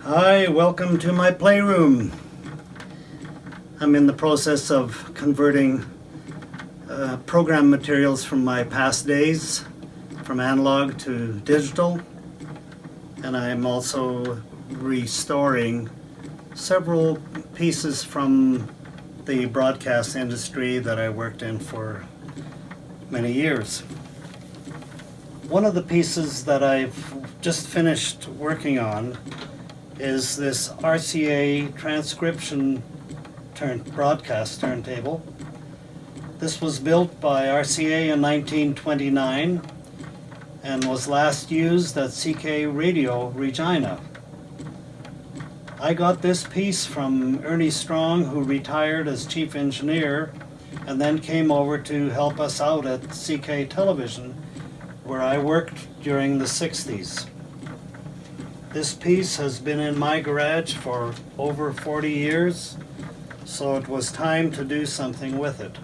Hi, welcome to my playroom. I'm in the process of converting program materials from my past days, from analog to digital, and I'm also restoring several pieces from the broadcast industry that I worked in for many years. One of the pieces that I've just finished working on is this RCA transcription broadcast turntable. This was built by RCA in 1929 and was last used at CK Radio Regina. I got this piece from Ernie Strong, who retired as chief engineer and then came over to help us out at CK Television, where I worked during the 60s. This piece has been in my garage for over 40 years, so it was time to do something with it.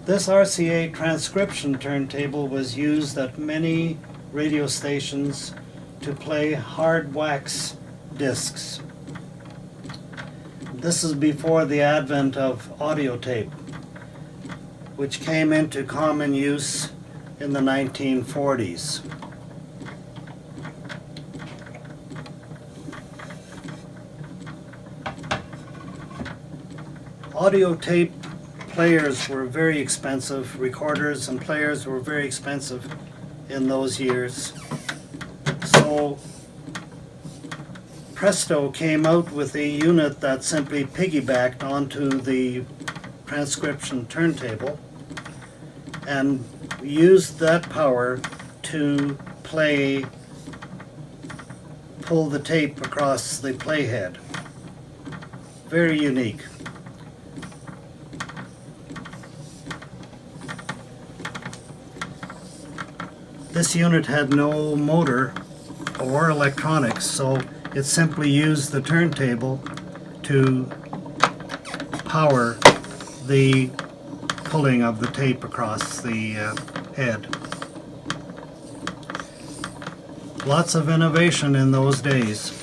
This RCA transcription turntable was used at many radio stations to play hard wax discs. This is before the advent of audio tape, which came into common use in the 1940s. Audio tape players were very expensive. Recorders and players were very expensive in those years. So Presto came out with a unit that simply piggybacked onto the transcription turntable and used that power to pull the tape across the playhead. Very unique. This unit had no motor or electronics, so it simply used the turntable to power the pulling of the tape across the head. Lots of innovation in those days.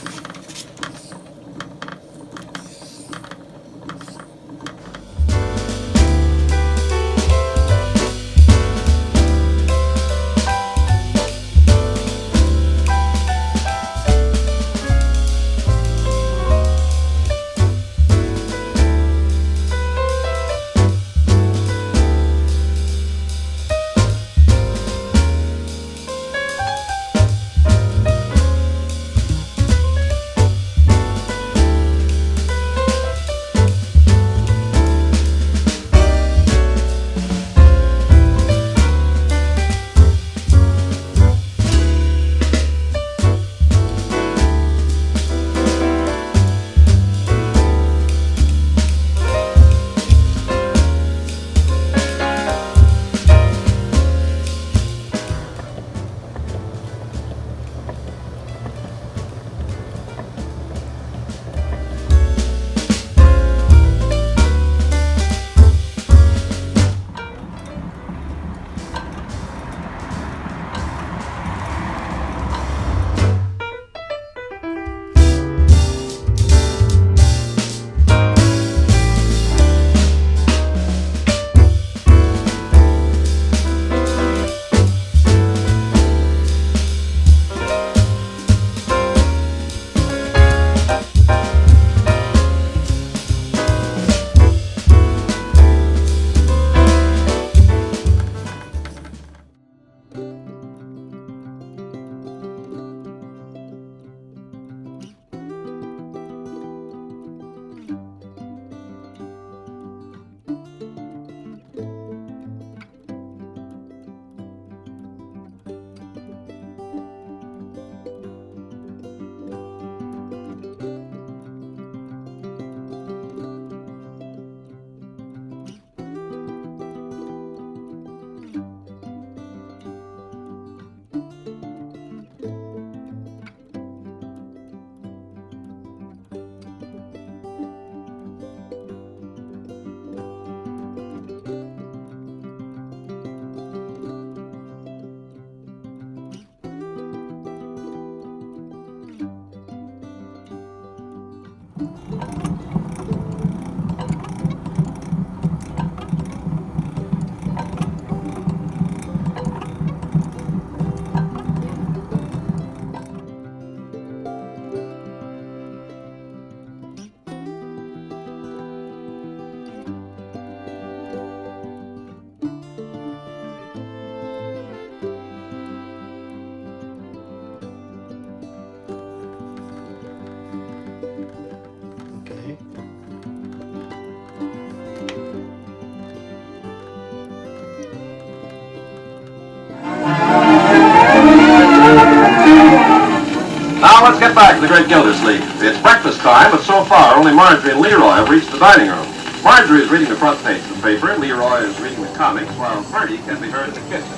back to the Great Gildersleeve. It's breakfast time, but so far only Marjorie and Leroy have reached the dining room. Marjorie is reading the front page of the paper, and Leroy is reading the comics, while Marty can be heard in the kitchen.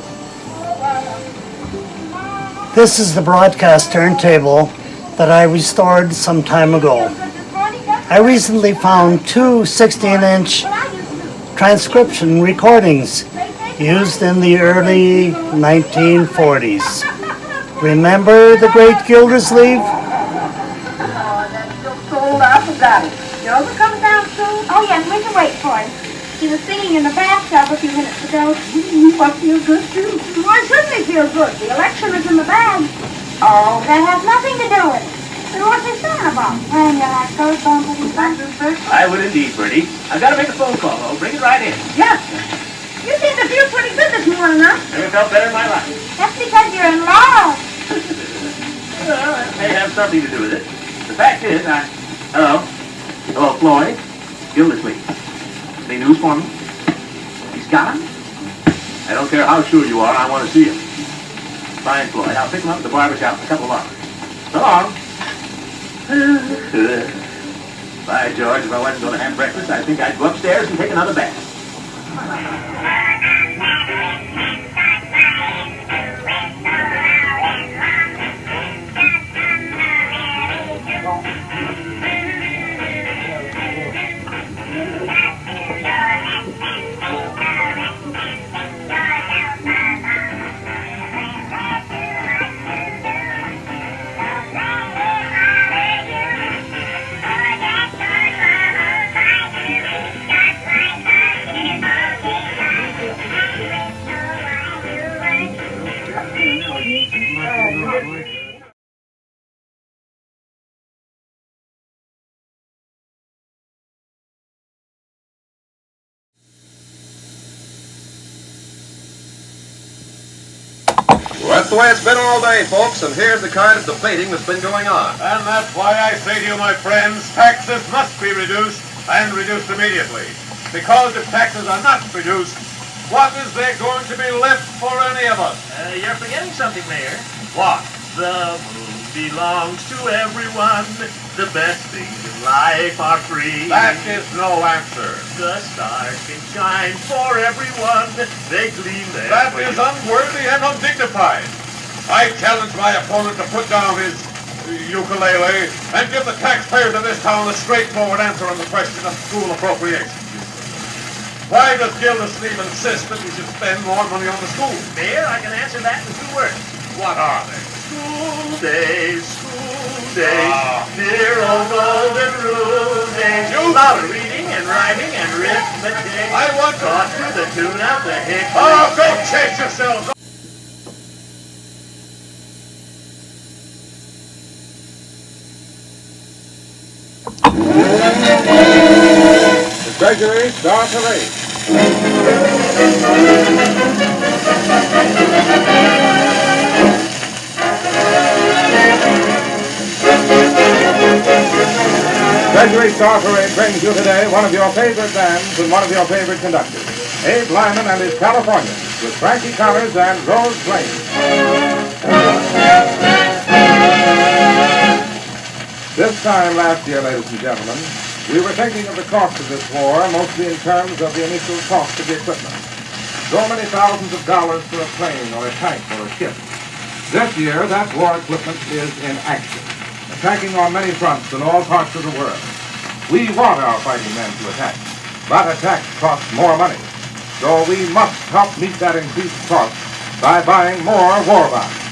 This is the broadcast turntable that I restored some time ago. I recently found two 16-inch transcription recordings used in the early 1940s. Remember the Great Gildersleeve? Oh, that's so sold out, I forgot it. Yours comes down soon? Oh, yes, we can wait for him. He was singing in the bathtub a few minutes ago. You must feel good, too. Why shouldn't he feel good? The election is in the bag. Oh, that has nothing to do with it. Then what's he singing about? When you like those bumpers. I would indeed, Bertie. I've got to make a phone call, though. Bring it right in. Yes. You seem to feel pretty good this morning, huh? Never felt better in my life. That's because you're in love. Well, that may have something to do with it. The fact is, Hello. Hello, Floyd. Gildersleeve. Any news for me? He's gone? I don't care how sure you are, I want to see him. Fine, Floyd. I'll pick him up at the barber shop in a couple of hours. So long. By George, if I wasn't going to have breakfast, I think I'd go upstairs and take another bath. Well, that's the way it's been all day, folks, and here's the kind of debating that's been going on. And that's why I say to you, my friends, taxes must be reduced, and reduced immediately. Because if taxes are not reduced, what is there going to be left for any of us? You're forgetting something, Mayor. What? The moon belongs to everyone. The best things in life are free. That is no answer. The stars can shine for everyone. They gleam there. That for is you. unworthy and undignified. I challenge my opponent to put down his ukulele and give the taxpayers of this town a straightforward answer on the question of school appropriation. Why does Gildersleeve insist that we should spend more money on the schools? Mayor, I can answer that in 2 words. What are they? School days, school days, Ah. dear old golden rule days. You- Lot of reading and writing and arithmetic. I want to- taught to the tune of the hickory. Oh, go chase yourselves! The Treasury Star Parade. Treasury Star Parade brings you today one of your favorite bands and one of your favorite conductors, Abe Lyman and his Californians, with Frankie Connors and Rose Blaine. This time last year, ladies and gentlemen, we were thinking of the cost of this war, mostly in terms of the initial cost of the equipment. So many thousands of dollars for a plane or a tank or a ship. This year, that war equipment is in action, attacking on many fronts in all parts of the world. We want our fighting men to attack, but attacks cost more money. So we must help meet that increased cost by buying more war bonds.